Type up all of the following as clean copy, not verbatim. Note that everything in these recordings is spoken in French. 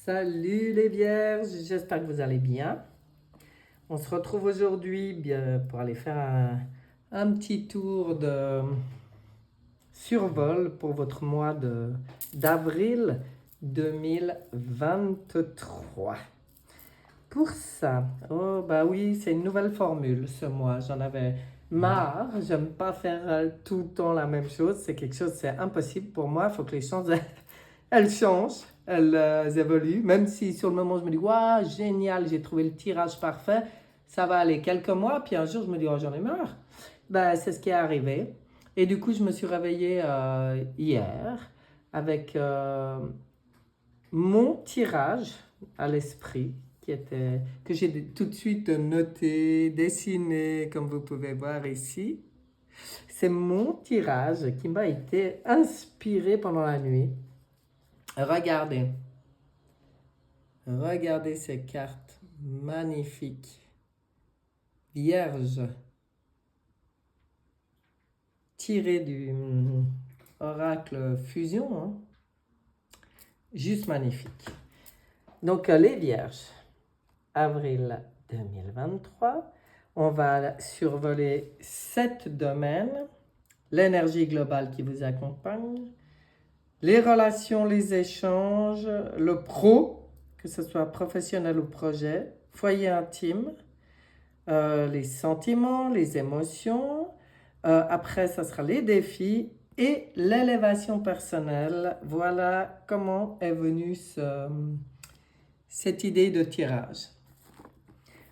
Salut les vierges, j'espère que vous allez bien. On se retrouve aujourd'hui pour aller faire un petit tour de survol pour votre mois d'avril 2023. Pour ça, oh bah oui, c'est une nouvelle formule ce mois. J'en avais marre, j'aime pas faire tout le temps la même chose. C'est quelque chose, c'est impossible pour moi. Il faut que les choses elles changent, elles évoluent. Même si sur le moment je me dis, waouh, génial, j'ai trouvé le tirage parfait, ça va aller quelques mois, puis un jour je me dis, oh, j'en ai marre. Ben, c'est ce qui est arrivé. Et du coup, je me suis réveillée hier avec mon tirage à l'esprit que j'ai tout de suite noté, dessiné, comme vous pouvez voir ici. C'est mon tirage qui m'a été inspiré pendant la nuit. Regardez. Regardez ces cartes magnifiques. Vierge. Tirées du oracle fusion. Hein. Juste magnifique. Donc les vierges. Avril 2023. On va survoler 7 domaines. L'énergie globale qui vous accompagne. Les relations, les échanges. Le pro, que ce soit professionnel ou projet. Foyer intime. Les sentiments, les émotions. Après, ça sera les défis et l'élévation personnelle. Voilà comment est venue cette idée de tirage.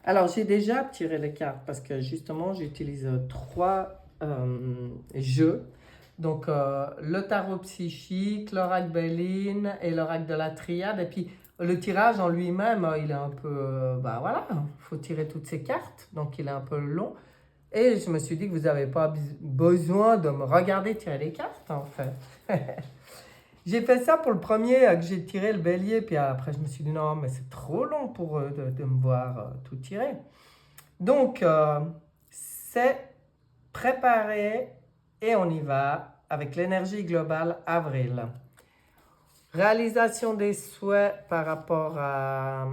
Alors, j'ai déjà tiré les cartes parce que justement, j'utilise 3 jeux. Donc, le tarot psychique, l'oracle Béline et l'oracle de la triade. Et puis, le tirage en lui-même, il est un peu... voilà, il faut tirer toutes ces cartes. Donc, il est un peu long. Et je me suis dit que vous n'avez pas besoin de me regarder tirer les cartes, en fait. J'ai fait ça pour le premier que j'ai tiré le bélier. Puis après, je me suis dit, non, mais c'est trop long pour eux de me voir tout tirer. Donc, c'est préparé et on y va avec l'énergie globale avril. Réalisation des souhaits par rapport à...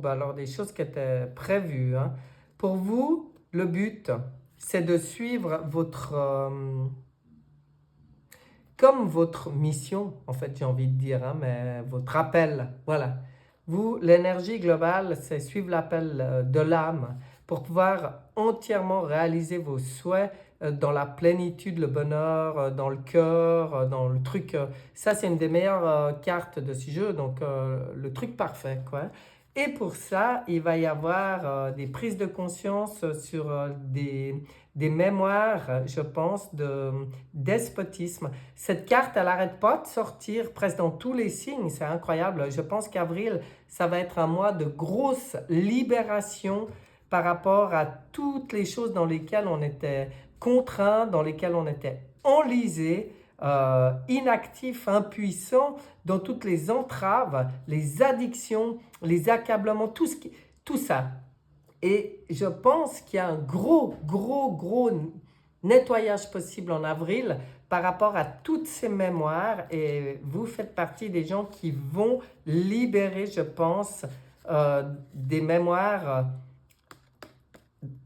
alors des choses qui étaient prévues. Hein. Pour vous, le but, c'est de suivre comme votre mission, en fait, j'ai envie de dire, hein, mais votre appel, voilà. Vous, l'énergie globale, c'est suivre l'appel de l'âme pour pouvoir entièrement réaliser vos souhaits dans la plénitude, le bonheur, dans le cœur, dans le truc. Ça, c'est une des meilleures cartes de ce jeu, donc le truc parfait, quoi. Et pour ça, il va y avoir des prises de conscience sur des mémoires, je pense, de despotisme. Cette carte, elle n'arrête pas de sortir presque dans tous les signes, c'est incroyable. Je pense qu'avril, ça va être un mois de grosse libération par rapport à toutes les choses dans lesquelles on était contraint, dans lesquelles on était enlisé, inactif, impuissant, dans toutes les entraves, les addictions, les accablements, tout ça. Et je pense qu'il y a un gros nettoyage possible en avril par rapport à toutes ces mémoires. Et vous faites partie des gens qui vont libérer, je pense, des mémoires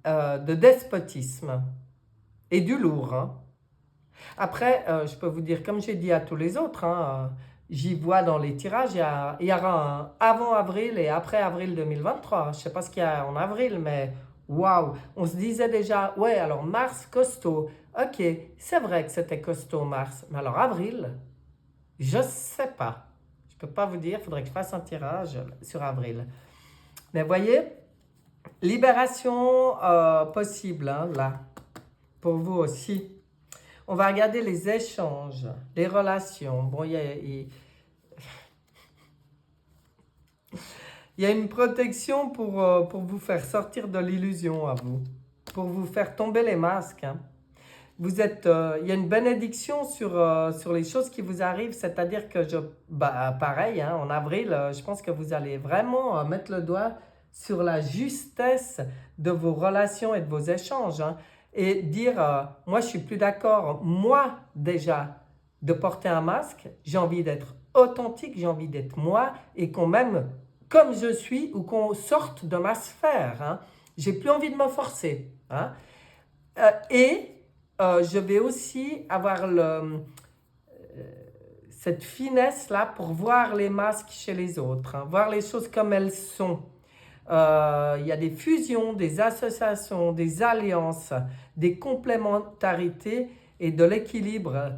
de despotisme et du lourd. Hein. Après, je peux vous dire, comme j'ai dit à tous les autres, hein, j'y vois dans les tirages, il y aura un avant avril et après avril 2023. Je ne sais pas ce qu'il y a en avril, mais waouh! On se disait déjà, ouais, alors mars, costaud. Ok, c'est vrai que c'était costaud mars, mais alors avril, je ne sais pas. Je ne peux pas vous dire, il faudrait que je fasse un tirage sur avril. Mais voyez, libération possible, hein, là, pour vous aussi. On va regarder les échanges, les relations. Bon, il y a une protection pour vous faire sortir de l'illusion à vous, pour vous faire tomber les masques. Hein. Il y a une bénédiction sur les choses qui vous arrivent, c'est-à-dire que, pareil, hein, en avril, je pense que vous allez vraiment mettre le doigt sur la justesse de vos relations et de vos échanges. Hein, et dire, moi je suis plus d'accord, moi déjà, de porter un masque, j'ai envie d'être authentique, j'ai envie d'être moi et qu'on m'aime comme je suis ou qu'on sorte de ma sphère. Hein. J'ai plus envie de me forcer. Hein. Je vais aussi avoir cette finesse-là pour voir les masques chez les autres, hein, voir les choses comme elles sont. Il y a des fusions, des associations, des alliances, des complémentarités et de l'équilibre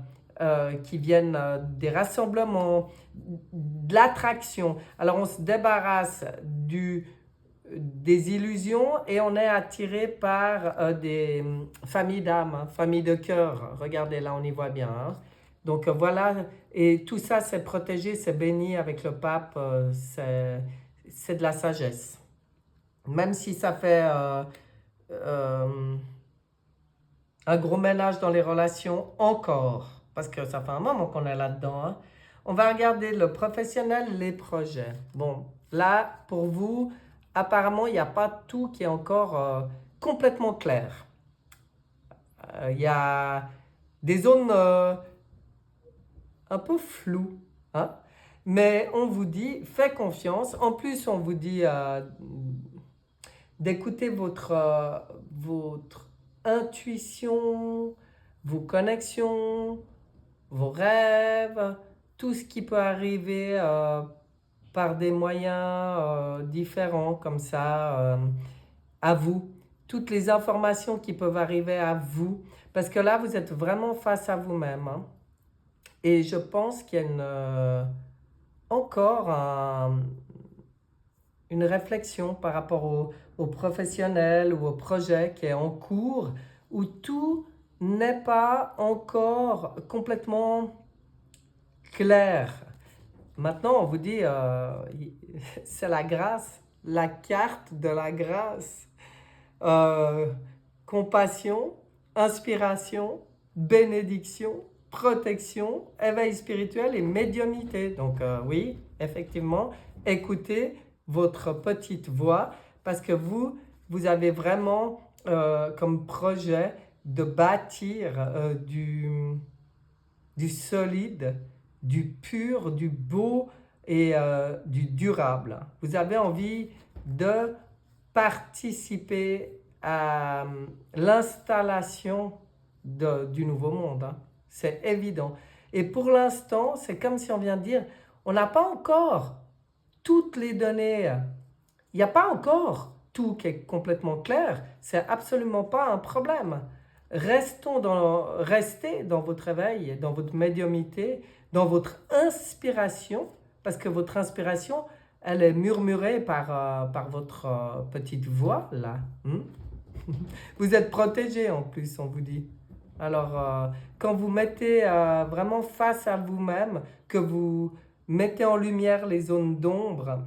qui viennent des rassemblements, de l'attraction. Alors on se débarrasse des illusions et on est attiré par des familles d'âmes, hein, familles de cœur. Regardez, là on y voit bien. Hein. Donc voilà, et tout ça c'est protégé, c'est béni avec le pape, c'est de la sagesse. Même si ça fait un gros ménage dans les relations encore, parce que ça fait un moment qu'on est là-dedans. Hein. On va regarder le professionnel, les projets. Bon, là, pour vous, apparemment, il n'y a pas tout qui est encore complètement clair. Il y a des zones un peu floues, hein? Mais on vous dit, faites confiance. En plus, on vous dit d'écouter votre intuition, vos connexions, vos rêves, tout ce qui peut arriver par des moyens différents comme ça à vous. Toutes les informations qui peuvent arriver à vous. Parce que là, vous êtes vraiment face à vous-même. Hein. Et je pense qu'il y a encore une réflexion par rapport aux professionnels ou au projet qui est en cours, où tout n'est pas encore complètement clair. Maintenant, on vous dit, c'est la grâce, la carte de la grâce. Compassion, inspiration, bénédiction, protection, éveil spirituel et médiumnité. Donc oui, effectivement, écoutez votre petite voix parce que vous avez vraiment comme projet de bâtir du solide, du pur, du beau et du durable. Vous avez envie de participer à l'installation du nouveau monde. Hein. C'est évident. Et pour l'instant, c'est comme si on vient de dire, on n'a pas encore toutes les données. Il n'y a pas encore tout qui est complètement clair. C'est absolument pas un problème. Restez dans votre éveil, dans votre médiumnité, dans votre inspiration, parce que votre inspiration, elle est murmurée par votre petite voix, là. Vous êtes protégé en plus, on vous dit. Alors, quand vous mettez vraiment face à vous-même, que vous mettez en lumière les zones d'ombre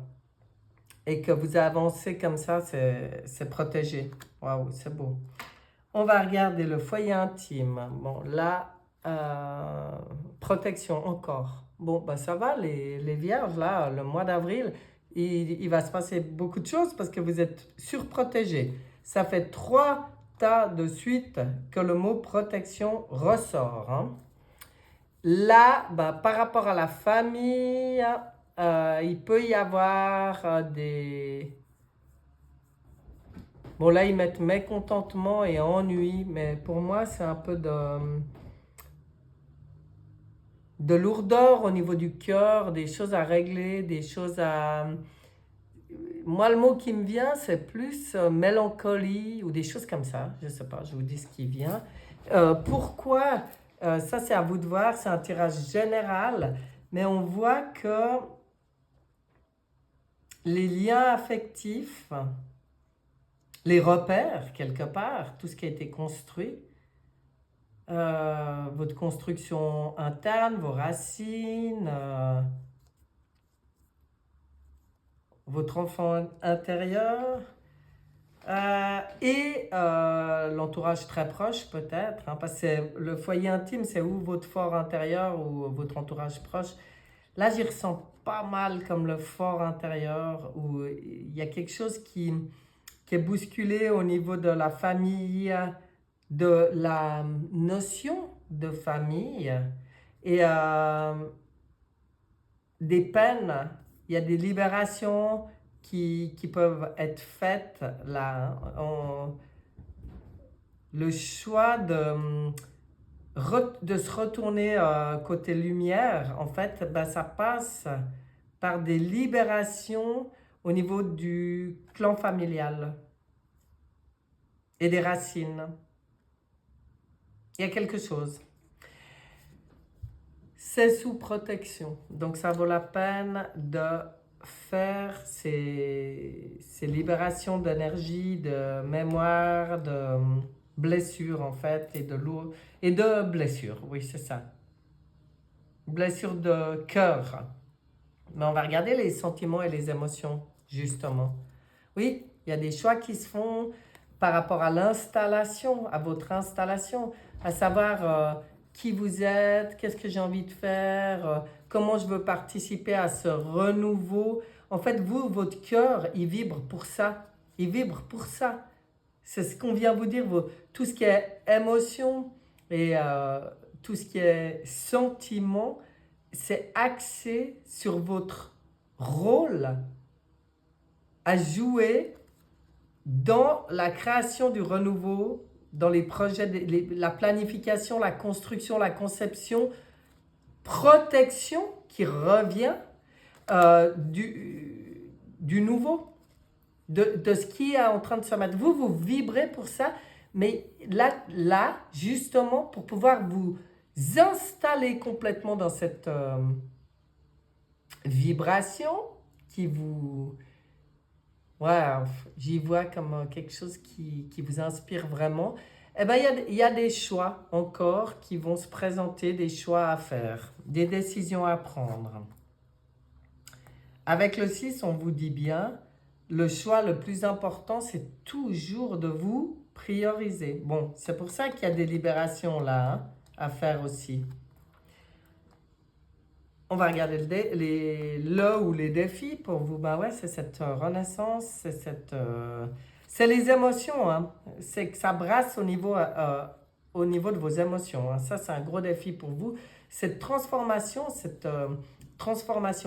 et que vous avancez comme ça, c'est protégé. Waouh, c'est beau. On va regarder le foyer intime. Bon, là, protection encore. Bon, ben ça va, les vierges, là, le mois d'avril, il va se passer beaucoup de choses parce que vous êtes surprotégés. Ça fait 3 tas de suite que le mot protection ressort. Hein. Là, ben, par rapport à la famille, il peut y avoir des... Bon, là, ils mettent mécontentement et ennui, mais pour moi, c'est un peu de lourdeur au niveau du cœur, des choses à régler, des choses à... Moi, le mot qui me vient, c'est plus mélancolie ou des choses comme ça. Je ne sais pas, je vous dis ce qui vient. Pourquoi ça, c'est à vous de voir, c'est un tirage général, mais on voit que les liens affectifs, les repères, quelque part, tout ce qui a été construit, votre construction interne, vos racines, votre enfant intérieur et l'entourage très proche peut-être, hein, parce que le foyer intime, c'est où votre fort intérieur ou votre entourage proche. Là, j'y ressens pas mal comme le fort intérieur, où il y a quelque chose qui est bousculé au niveau de la famille, de la notion de famille Et des peines, il y a des libérations qui peuvent être faites là. Le choix de se retourner côté lumière, en fait, ben, ça passe par des libérations au niveau du clan familial et des racines. Il y a quelque chose. C'est sous protection. Donc ça vaut la peine de faire ces libérations d'énergie, de mémoire, de blessures en fait, et de blessures, oui c'est ça. Blessures de cœur. Mais on va regarder les sentiments et les émotions, justement. Oui, il y a des choix qui se font par rapport à l'installation, à votre installation, à savoir qui vous êtes, qu'est-ce que j'ai envie de faire, comment je veux participer à ce renouveau. En fait, vous, votre cœur, il vibre pour ça. Il vibre pour ça. C'est ce qu'on vient vous dire. Tout ce qui est émotion et tout ce qui est sentiment, c'est axé sur votre rôle à jouer dans la création du renouveau, dans les projets, la planification, la construction, la conception, protection qui revient du nouveau, de ce qui est en train de se mettre. Vous vibrez pour ça, mais là justement, pour pouvoir vous installer complètement dans cette vibration qui vous... Ouais, j'y vois comme quelque chose qui vous inspire vraiment. Eh bien, il y a des choix encore qui vont se présenter, des choix à faire, des décisions à prendre. Avec le 6, on vous dit bien, le choix le plus important, c'est toujours de vous prioriser. Bon, c'est pour ça qu'il y a des libérations là hein, à faire aussi. On va regarder les défis pour vous. Ben ouais, c'est cette renaissance, c'est les émotions. Hein. C'est que ça brasse au niveau de vos émotions. Hein. Ça, c'est un gros défi pour vous. Cette transformation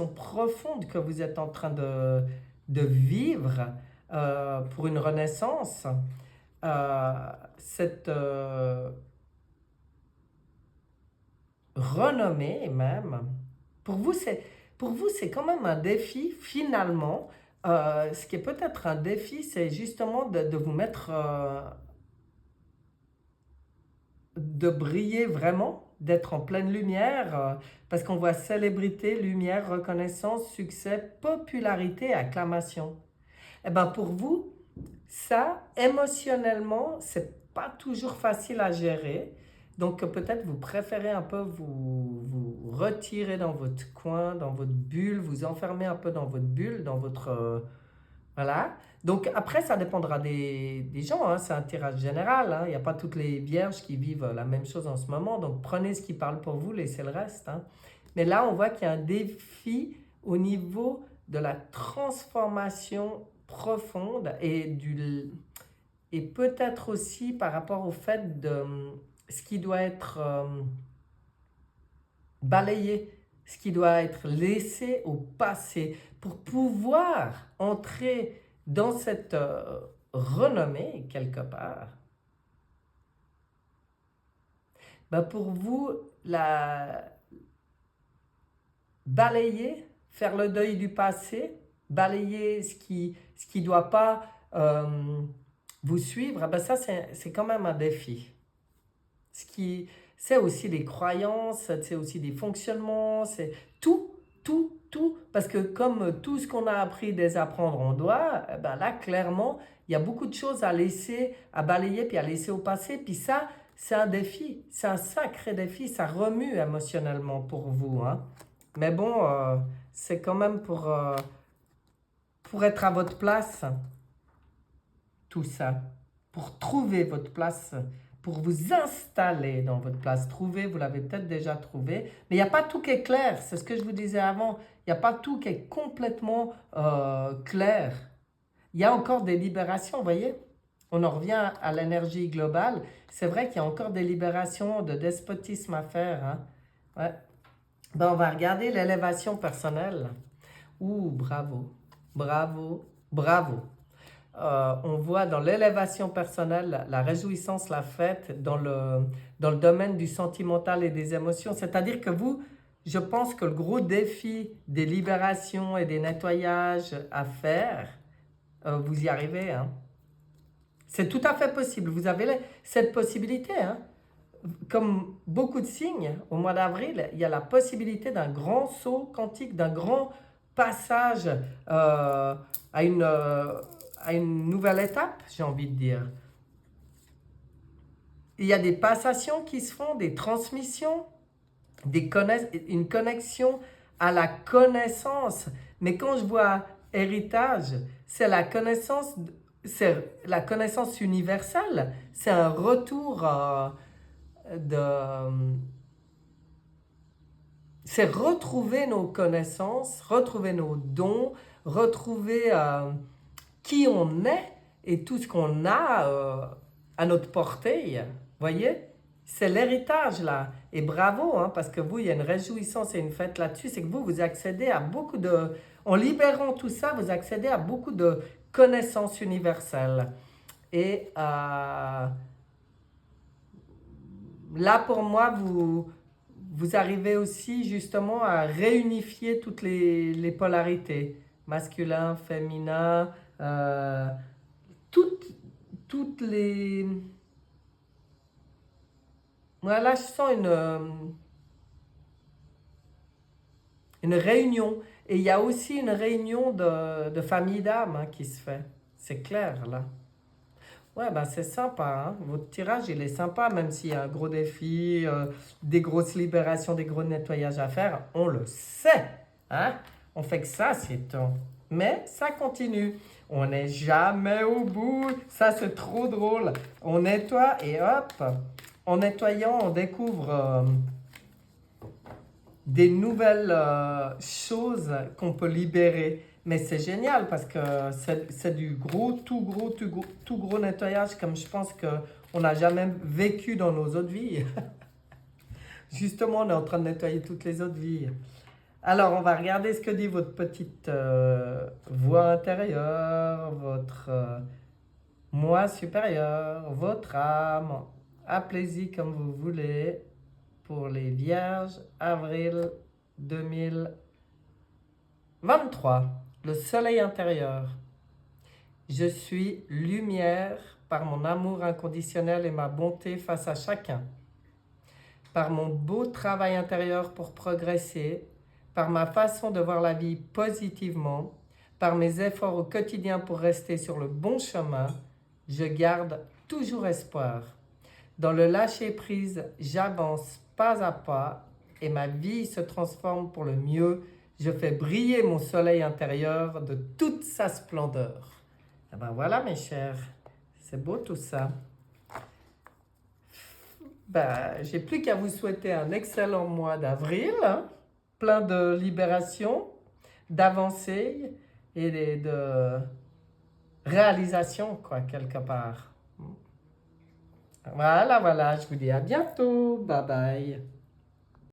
profonde que vous êtes en train de vivre pour une renaissance, cette renommée même. Pour vous, c'est quand même un défi, finalement. Ce qui est peut-être un défi, c'est justement de vous mettre, de briller vraiment, d'être en pleine lumière, parce qu'on voit célébrité, lumière, reconnaissance, succès, popularité, acclamation. Et bien pour vous, ça, émotionnellement, c'est pas toujours facile à gérer. Donc peut-être vous préférez un peu vous retirer dans votre coin, dans votre bulle, vous enfermer un peu dans votre bulle, dans votre... voilà. Donc après, ça dépendra des gens, hein, c'est un tirage général. Hein. Il n'y a pas toutes les vierges qui vivent la même chose en ce moment. Donc prenez ce qui parle pour vous, laissez le reste. Hein. Mais là, on voit qu'il y a un défi au niveau de la transformation profonde et peut-être aussi par rapport au fait de ce qui doit être balayé, ce qui doit être laissé au passé pour pouvoir entrer dans cette renommée quelque part. Ben pour vous, balayer, faire le deuil du passé, balayer ce qui doit pas vous suivre, ben ça c'est quand même un défi. C'est aussi des croyances, c'est aussi des fonctionnements, c'est tout, parce que comme tout ce qu'on a appris, désapprendre, on doit, ben là, clairement, il y a beaucoup de choses à laisser, à balayer, puis à laisser au passé, puis ça, c'est un défi, c'est un sacré défi, ça remue émotionnellement pour vous, hein. Mais bon, c'est quand même pour être à votre place, tout ça, pour trouver votre place, pour vous installer dans votre place. Trouver, vous l'avez peut-être déjà trouvé, mais il n'y a pas tout qui est clair, c'est ce que je vous disais avant, il n'y a pas tout qui est complètement clair. Il y a encore des libérations, vous voyez. On en revient à l'énergie globale. C'est vrai qu'il y a encore des libérations de despotisme à faire. Hein. Ouais. Ben, on va regarder l'élévation personnelle. Ouh, bravo, bravo, bravo. On voit dans l'élévation personnelle la réjouissance, la fête dans le domaine du sentimental et des émotions. C'est-à-dire que vous, je pense que le gros défi des libérations et des nettoyages à faire, vous y arrivez. Hein. C'est tout à fait possible. Vous avez cette possibilité. Hein. Comme beaucoup de signes, au mois d'avril, il y a la possibilité d'un grand saut quantique, d'un grand passage à à une nouvelle étape, j'ai envie de dire. Il y a des passations qui se font, des transmissions, une connexion à la connaissance. Mais quand je vois héritage, c'est la connaissance universelle. C'est un retour de... C'est retrouver nos connaissances, retrouver nos dons, retrouver qui on est et tout ce qu'on a à notre portée. Voyez? C'est l'héritage là. Et bravo, hein, parce que vous, il y a une réjouissance et une fête là-dessus. C'est que vous accédez à beaucoup de... En libérant tout ça, vous accédez à beaucoup de connaissances universelles. Et là, pour moi, vous arrivez aussi justement à réunifier toutes les polarités. Masculin, féminin, toutes, toutes les... Voilà, je sens une réunion. Et il y a aussi une réunion de famille d'âme hein, qui se fait. C'est clair, là. Ouais, ben c'est sympa. Hein. Votre tirage, il est sympa, même s'il y a un gros défi, des grosses libérations, des gros nettoyages à faire. On le sait. Hein. On fait que ça, c'est tout. Mais ça continue. On n'est jamais au bout. Ça, c'est trop drôle. On nettoie et hop, en nettoyant, on découvre des nouvelles choses qu'on peut libérer. Mais c'est génial parce que c'est du tout gros nettoyage comme je pense qu'on n'a jamais vécu dans nos autres vies. Justement, on est en train de nettoyer toutes les autres vies. Alors, on va regarder ce que dit votre petite voix intérieure, votre moi supérieur, votre âme. Appelez-y comme vous voulez. Pour les Vierges, avril 2023. Le soleil intérieur. Je suis lumière par mon amour inconditionnel et ma bonté face à chacun. Par mon beau travail intérieur pour progresser, par ma façon de voir la vie positivement, par mes efforts au quotidien pour rester sur le bon chemin, je garde toujours espoir. Dans le lâcher-prise, j'avance pas à pas et ma vie se transforme pour le mieux. Je fais briller mon soleil intérieur de toute sa splendeur. Et ben voilà mes chers, c'est beau tout ça. Ben, j'ai plus qu'à vous souhaiter un excellent mois d'avril, hein, plein de libération, d'avancées et de réalisation, quoi, quelque part. Voilà, je vous dis à bientôt. Bye bye.